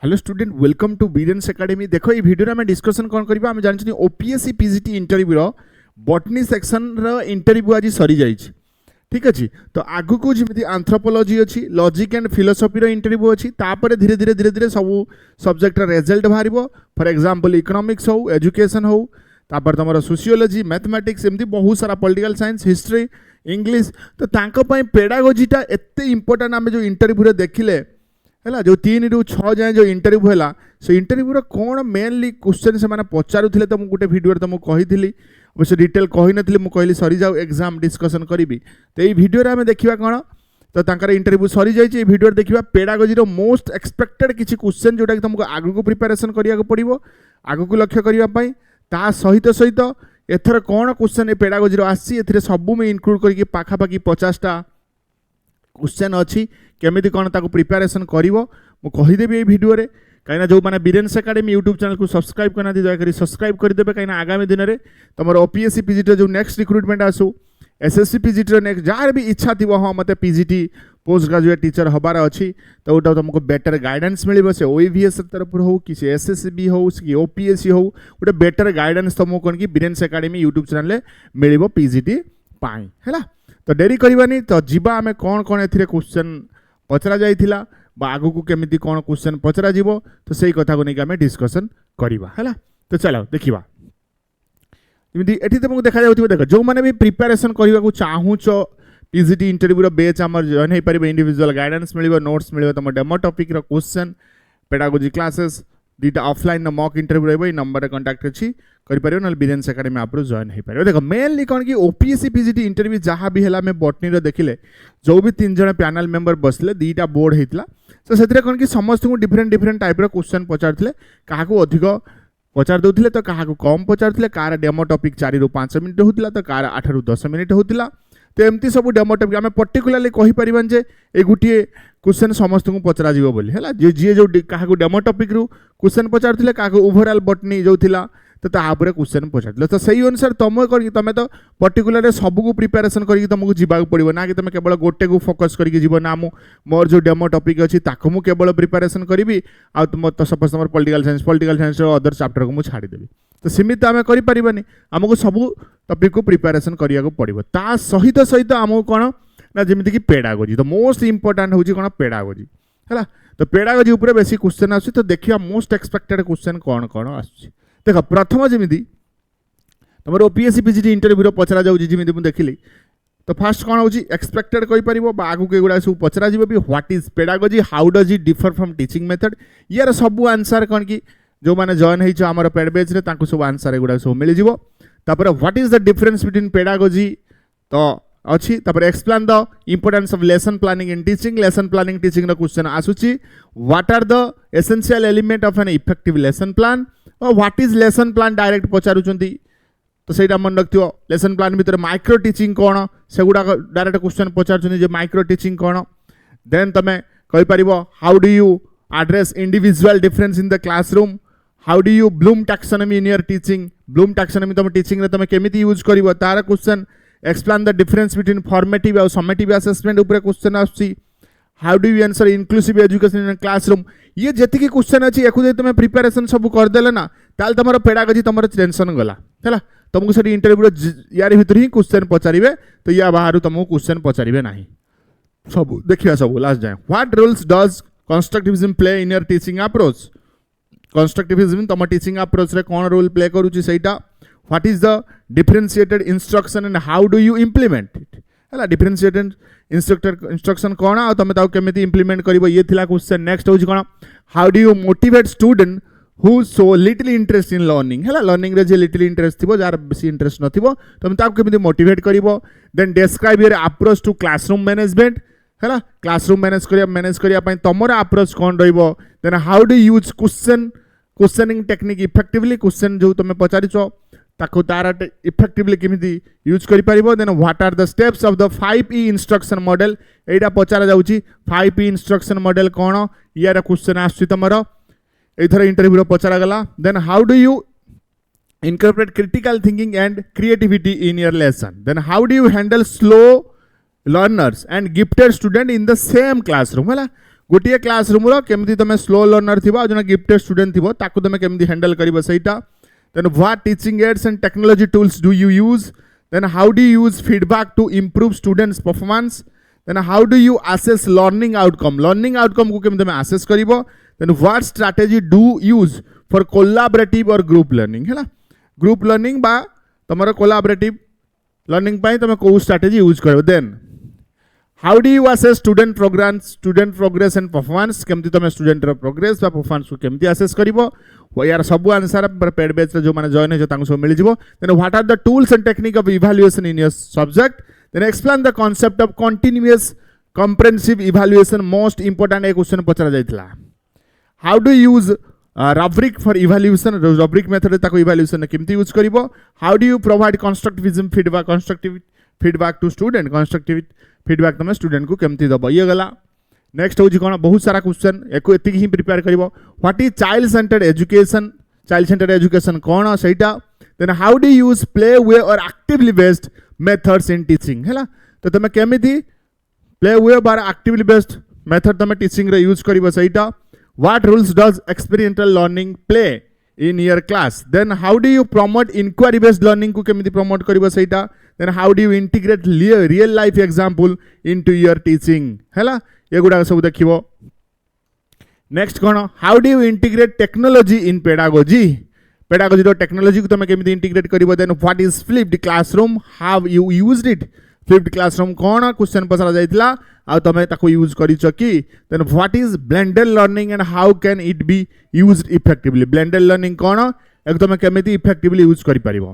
Hello student welcome to Biren's academy. देखो ये video में डिस्कशन कौन करबा हम जानछि ओपीएससी पीजीटी इंटरव्यू रो बॉटनी सेक्शन रो इंटरव्यू आज सरी जाइछि। ठीक अछि तो आगु को जेमिति एंथ्रोपोलॉजी अछि लॉजिक एंड फिलोसफी रो इंटरव्यू अछि तापर धीरे धीरे सब सब्जेक्ट रो रिजल्ट बाहरिबो। फॉर एग्जांपल इकोनॉमिक्स हो एजुकेशन हो तापर तमरो सोशियोलॉजी मैथमेटिक्स एमती बहुत सारा पॉलिटिकल साइंस हिस्ट्री इंग्लिश तो तांको पय पेडागोजीटा एते इंपोर्टेंट आमे जो इंटरव्यू रे देखिले है जो 3 ରୁ 6 जाए जो इंटरव्यू है से इंटरव्यू कौन मेनली क्वेश्चन से मैंने पचारूले तो मुझे गोटे भिडियो तो मुझे कही अवश्य डिटेल कही नी मुझे कहली सरी जाऊ एग्जाम डिस्कसन करी तो ये भिडियो में देखा कौन तो तांकर इंटरव्यू सरी जाइए भिडियो देखा पेडागोजी मोस्ट एक्सपेक्टेड किसी क्वेश्चन जोटा कि तुमको आगु को प्रिपेरेसन करिया पड़ो आगु को लक्ष्य करने ता सहित सहित एथर कौन क्वेश्चन ये पेडागोजी आसी सबू में इनक्लूड करके पाखापाखि 50टा क्वेश्चन अच्छी केमिति कौन ताको प्रिपेरेसन करिवो मु कहिदेबी ए भिडियो रे कहीं जो मैंने बीरेन्स एकेडमी यूट्यूब चैनल को सब्सक्राइब करना दयाकोरी सब्सक्राइब करदेवे कहीं आगामी दिन में तुम ओपीएससी पीजीटी जो नेक्स्ट रिक्रुटमेंट आसू एसएससी पीजीटी नेक्स्ट जार भी इच्छा थी हाँ मत पीजीटी पोस्ट ग्रेजुएट टीचर हबार अच्छी तो गोटा तुमको बेटर गाइडेंस मिले से ओईवीएस तरफ हो कि एसएससी हो कि ओपीएससी हो गोटे बेटर गाइडेंस तुमको कौन कि बीरेन्स एकेडमी यूट्यूब चैनल मिल पीजीटी पाई है तो डेरी करवानी तो जीवा आम कौन कौन ए क्वेश्चन पचरा जाइथिला आगु को केमिति कौन क्वेश्चन पचरा जीवो तो सही कथा को लेकिन आम डिस्कसन करवा है तो चलो देखा जमी ये तुमको देखा जाऊ देख जो मैंने भी प्रिपेरेसन करने को चाहूच पीजीटी इंटरव्यू बेच आम जॉइन हो पारे इंडिविजुअल गाइडेंस मिल नोट्स मिल तुम डेमो टॉपिक रो क्वेश्चन पेडागोजी क्लासेस दुईटा ऑफलाइन मॉक इंटरव्यू रही नंबर कंटाक्ट अच्छी कर ना बीरेन्स एकेडमी आप जॉइन हो पारे। देखो मेनली कौन कि ओपीएससी पीजीटी इंटरव्यू जहाँ भी है बॉटनी देखिले जो भी 3 जन पैनल मेंबर बसले 2टा बोर्ड होता तो से कौन कि समस्त को डिफरेंट डिफरेंट टाइप क्वेश्चन पचारे क्या अधिक पचार दौले तो क्या कम पचारे कार डेमो टॉपिक 4 ରୁ 5 मिनिट होता तो कार 8 ରୁ 10 मिनिट होता तो एमती सब डेमो टॉपिक आम पर्टिकुलाली कहीपर जे ये गोटे क्वेश्चन समस्त को पचरा जीवो बोली है जी जो क्या डेमो टॉपिक रू क्वेश्चन पचारे क्या ओवरऑल बॉटनी जो थिला तो तापर क्वेश्चन पचार तो सही अनुसार तुम कर तुम तो पर्टिकुलर सबको प्रिपेरेसन करके तुमको जीवाक पड़ो ना कि तुम केवल गोटे को फोकस करके जीव ना मोर जो डेमो टॉपिक अच्छी ताको मु केवल प्रिपेरेसन करी आ तुम तो सपोज तुम पॉलिटिकल साइंस अदर चैप्टर को मुझे छाड़देवी तो सीमित आम करें आमको सब टॉपिक को प्रिपेरेसन करिया पड़ो ता सहित सहित आमको कौन ना जमीक पेडागोजी तो मोस्ट इंपोर्टेंट हूँ कौन पेडागोजी है तो पेडागोजी उपर बेसी क्वेश्चन आस तो देखिए मोस्ट एक्सपेक्टेड क्वेश्चन कौन कौन आस देख प्रथम जमी तुम ओपीएससी पीजीटी इंटरव्यू पचरा जाऊँगी जमी मुझे देखिली तो फास्ट कौन होची एक्सपेक्टेड कहीपर आगू एगुड़ा सब पचरा जी what is pedagogy how does it differ from teaching method यार सब आंसर कौन कि जो मैंने जॉइन हो आम पेड बेच में सब आंसर एगुड़ा सब मिल जापर what is the difference between pedagogy तो अच्छी तापर explain the importance of lesson planning in teaching lesson planning teaching रो क्वेश्चन आसुची what are the essential element of an effective lesson plan और what is lesson plan direct पचारुचंती तो सहीटा मन रखियो लेसन प्लान भीतर माइक्रो टीचिंग कौन से गुड़ा डायरेक्ट क्वेश्चन पचारुचंती माइक्रो टीचिंग कौन देन तुम कहि परिबो how do you address individual difference in the classroom how do you Bloom taxonomy in your teaching Bloom taxonomy तुम टीचिंग रे तुम केमिति यूज करिवो तार question explain the difference between formative और समेटिव असेसमेंट ऊपर क्वेश्चन आसी how do you answer inclusive education in classroom ये जी question अच्छी या तुम प्रिपेरेसन सब करदे ना ताल तुम पेडागोजी तुम टेंशन गला है तुमको से इंटरव्यू यार भर ही क्वेश्चन पचारे तो या बाहर तुमको क्वेश्चन पचारे ना सब देखिए सब लास्ट जाए what roles does constructivism play in your teaching approach constructivism तुम टीचिंग अप्रोच रे कौन रोल प्ले करूची सेटा what is the differentiated instruction and how do you implement it है डिफरेंशिएटेड इंस्ट्रक्शन कौन आ तुम केमिति इम्प्लीमेंट करिवो ये थिला क्वेश्चन नेक्स्ट होची कौन how do you motivate student who so little interest in learning है लर्निंग रे जे लिटिल इंटरेस्ट थी जार बेसी इंटरेस्ट नथिबो तुम ताको केमिति मोटिवेट करिवो then describe your approach to classroom management है क्लासरूम मैनेज करिया पई तमरा अप्रोच कौन रहिबो then how do use questioning technique effectively question जो तुम पचारिचो ताको तार इफेक्टिवली केमिति यूज करि परिबो then what are the steps of the 5E instruction model एटा पचारा जाउची 5E इंस्ट्रक्शन मॉडल कौन यार क्वेश्चन आसुची तमरो एथर इंटरव्यू पचारा गला then how do you incorporate critical thinking and creativity in your lesson then how do you handle slow learners and gifted student in the same classroom है गोटे classroom रो केमती तुम slow learner थी जो gifted student थी ताकू तुम केमती हैंडल कर सहीटा then what teaching aids and technology tools do you use then how do you use feedback to improve students performance then how do you assess learning outcome को केमती तुम असेस करिवो then what strategy do use for collaborative और group learning है group learning बा तुम collaborative learning पाई तुम को स्ट्रैटेजी यूज करो then how do you assess student progress and performance केमती तुम स्टूडेंट प्रोग्रेस बा परफॉर्मेंस को केमती असेस करिवो यार सब आंसर पेड बैच जो माने जॉइन हो तांको सब मिल जिवो then what are the tools and technique of evaluation in your subject then explain the concept of continuous comprehensive evaluation most important एक क्वेश्चन पचरा जायतिला how do you use rubric for evaluation rubric method ताको evaluation केमती use करिवो how do you provide constructivism feedback to student constructive feedback तुम student को केमती दबो ये गला नेक्स्ट होजी कोन बहुत सारा क्वेश्चन एको एतिक ही प्रिपेयर करिवो what is child centred education कोन सेटा then how do you use play way और actively based methods in teaching हैला तो तुम केमती प्ले वे बार एक्टिवली बेस्ड मेथड तुम टीचिंग रे यूज करिवो सेटा What roles does experiential learning play in your class? Then how do you promote inquiry based learning को केमिति promote करिवो सेटा? Then how do you integrate real life example into your teaching? हैला ये गुडा सब देखिवो नेक्स्ट कोन how do you integrate technology in pedagogy? Pedagogy रो टेक्नोलॉजी को तुम केमिति इंटीग्रेट करिवो then what is flipped classroom? How you used it? Flipped classroom कोन क्वेश्चन पसरा जायतिला आ तमे ताको यूज करिचो कि then what is blended learning and how can it be used effectively blended learning कोन एक तमे केमिति इफेक्टिवली यूज करि परिबो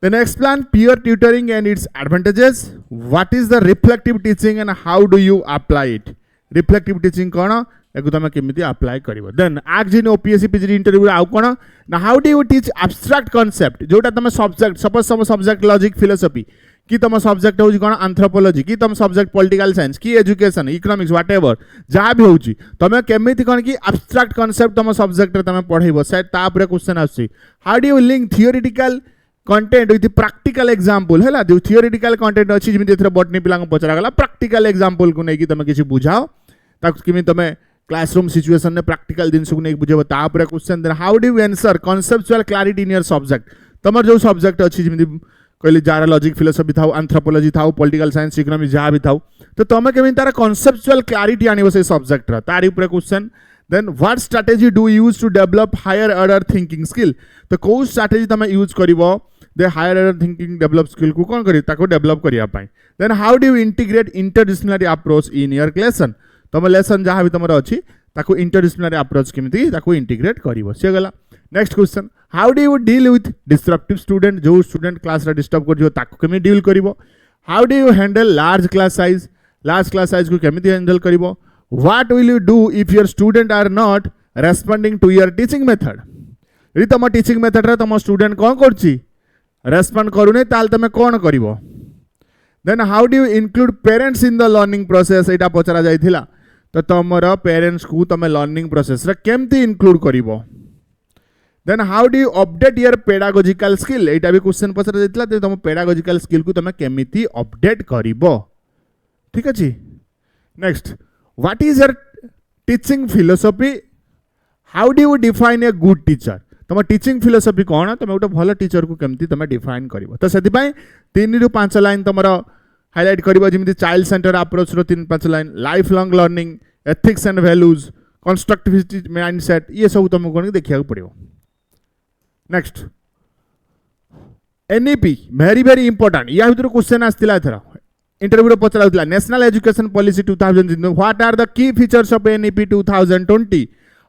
then explain peer tutoring and its advantages what is the reflective teaching and how do you apply it reflective teaching कोन एक तमे केमिति अप्लाई करिवो देन आक जिन ओपीएससी पीजी इंटरव्यू आउ कोन ना how do you teach abstract concept जोटा तमे subject suppose some subject logic philosophy कि तुम सब्जेक्ट होची कोन एंथ्रोपोलॉजी कि तुम सब्जेक्ट पॉलिटिकल साइंस कि एजुकेशन इकोनॉमिक्स व्हाटएवर जहाँ भी होची तुम केमिति कोन कि एब्स्ट्रैक्ट कांसेप्ट तुम सब्जेक्ट रे तुम पढाइबो से तापर क्वेश्चन आसी how do you link theoretical content with practical example हैला जो थियोरेटिकल कंटेंट अछि जेमिति एथरा बॉटनी पिला को पचरा गला प्रैक्टिकल एग्जांपल को नै कि तुम किछि बुझाओ ताकि किमि तुम क्लासरूम सिचुएशन ने प्रैक्टिकल दिन सुने बुझेबो तापर question then how do you answer conceptual clarity in your subject तुम जो सब्जेक्ट अछि जेमिति कहली जार लॉजिक फिलोसफी थाउ एंथ्रोपोलॉजी थाउ पॉलिटिकल साइंस इकोनॉमिक्स जहाँ भी थाउ तो तुम केमिति तार कॉन्सेप्चुअल क्लैरिटी आनिबो से सब्जेक्ट रा तारि ऊपर question then what strategy do use to develop higher order thinking skill तो को स्ट्रैटेजी तुम यूज करिवो दे higher order thinking develop skill को कोन करी ताको डेवलप करिया पाई then how do you integrate interdisciplinary approach in your lesson तुम लेसन जहाँ भी तुमर अछि ताको इंटरडिसिप्लिनरी अप्रोच केमिति ताको इंटीग्रेट करिवो से गला next question how do you deal with disruptive student जो स्टूडेंट क्लास रा डिस्टर्ब कर जो ताको केमि डील करिवो how do you handle large class size को केमिति हैंडल करिवो what will you do if your student are not responding to your teaching method यदि तुम टीचिंग मेथड रा तुम स्टूडेंट कोन करछि रेस्पोंड करूने ताल तमे कोन करिवो then how do you include parents in the learning process एटा पचरा जायथिला तो तुमर पेरेंट्स को तुम लर्निंग प्रोसेस रा केमति इंक्लूड करिवो then how do you update your pedagogical skill एटा भी क्वेश्चन पचरा जायतिला ते तुम पेडागोजिकल स्किल को तुम केमिति अपडेट करिवो ठीक अछि next what is your teaching philosophy how do you define a good teacher तुम टीचिंग फिलोसफी कोन तुम गोटे भल टीचर को केमिति तुम डिफाइन करिवो तो सेति पई 3 रु 5 लाइन तुमरो हाइलाइट करिवो जेमिति चाइल्ड सेंटर अप्रोच रो 3-5 line life long learning ethics and values constructivity mindset ये सब तुमको कोन देखिया पड़िवो next NEP very very important या भीतर क्वेश्चन आस्तिला एथरा इंटरव्यू रे पचराउतला national education policy 2000 what are the key features of NEP 2020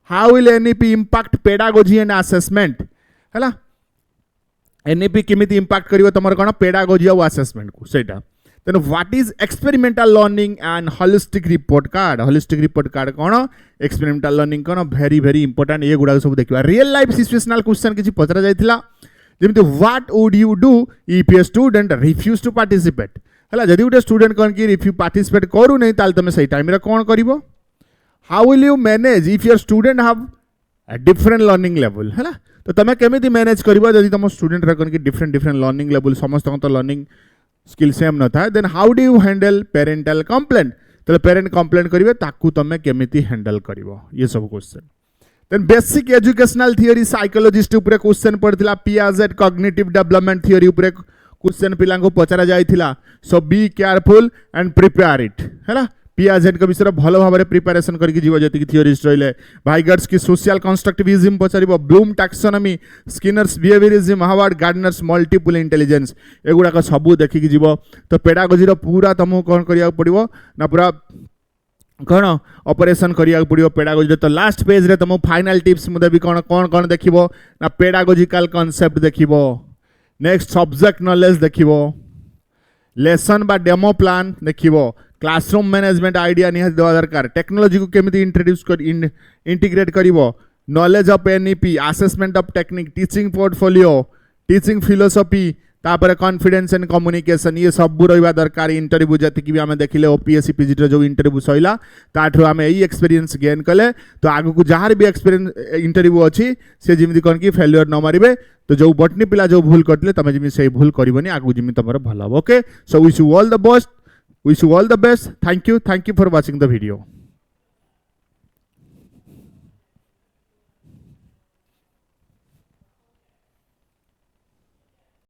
how will NEP impact pedagogy and assessment हैला एनईपी केमिति इंपैक्ट करिवो तमर कोन पेडागोजी और असेसमेंट को सेटा then what is experimental learning and holistic report card कोन एक्सपेरिमेंटल लर्निंग कोन वेरी वेरी इंपोर्टेंट ये गुडा सब देखिबा रियल लाइफ सिचुएशनल क्वेश्चन किछि पचरा जायतिला जेमिति what would you do if a student refuse to participate हला जदि उटे स्टूडेंट कोन कि रिफ्यू पार्टिसिपेट करू नै ताल तमे सही टाइम रे कोन करिवो how will you manage if your student have a different learning level है ना तो तमे केमिति मैनेज करिवो जदि तम स्टूडेंट रकन की डिफरेंट लर्निंग लेवल समस्त तो लर्निंग स्किल सेम न था then how do you handle parental complaint तो पेरेंट कंप्लेन करेंगे ताकू तुम केमिति हैंडल करिवो ये सब question then basic educational theory psychologist ऊपर क्वेश्चन पड़ता पियाजेट कॉग्निटिव डेवलपमेंट थियोरी ऊपर क्वेश्चन पिला पचरा जाइथिला so be careful and prepare it है पियाजेट के विषय भल भाव में प्रिपेरेसन करके जीव जी थियोरिस्ट रहिले वाइगर्स की सोशल कंस्ट्रक्टिविज्म पचार Bloom taxonomy Skinner's behaviourism Harvard Gardner's multiple intelligence एगुड़ाक सबू देखिकी जीव तो पेडागोजी पूरा तुमको कौन करिया पड़िबो ना पूरा कौन ऑपरेशन करिया पड़िबो पेडागोजी तो लास्ट पेज रे तुमको फाइनल टिप्स मु देबी कौन कौन कौन देखिबो ना पेडागोजिकल कांसेप्ट देखिबो नेक्स्ट सब्जेक्ट नॉलेज देखिबो लेसन बा डेमो प्लान देखिबो क्लासरूम मैनेजमेंट आइडिया निहाती देवा दरकार टेक्नोलॉजी को केमिति इंट्रोड्यूस कर इंटीग्रेट करिवो knowledge of NEP assessment of technique teaching portfolio teaching philosophy तापर कॉन्फिडेंस एंड कम्युनिकेशन ये सब रहा दरकार इंटरव्यू जतिक भी आम देखिले ओपीएससी पीजीटी जो इंटरव्यू सैला ताठू आम यही एक्सपीरियंस गेन कले तो आगु को जहाँ भी एक्सपीरियंस इंटरव्यू अच्छी से जमी कौन कि फेल्युअर न मारे तो जो बटनी पिला जो भूल करते तुम जमी से भूल करनी आगु जमी तुम भल हम okay so wish you all the best thank you for watching the video.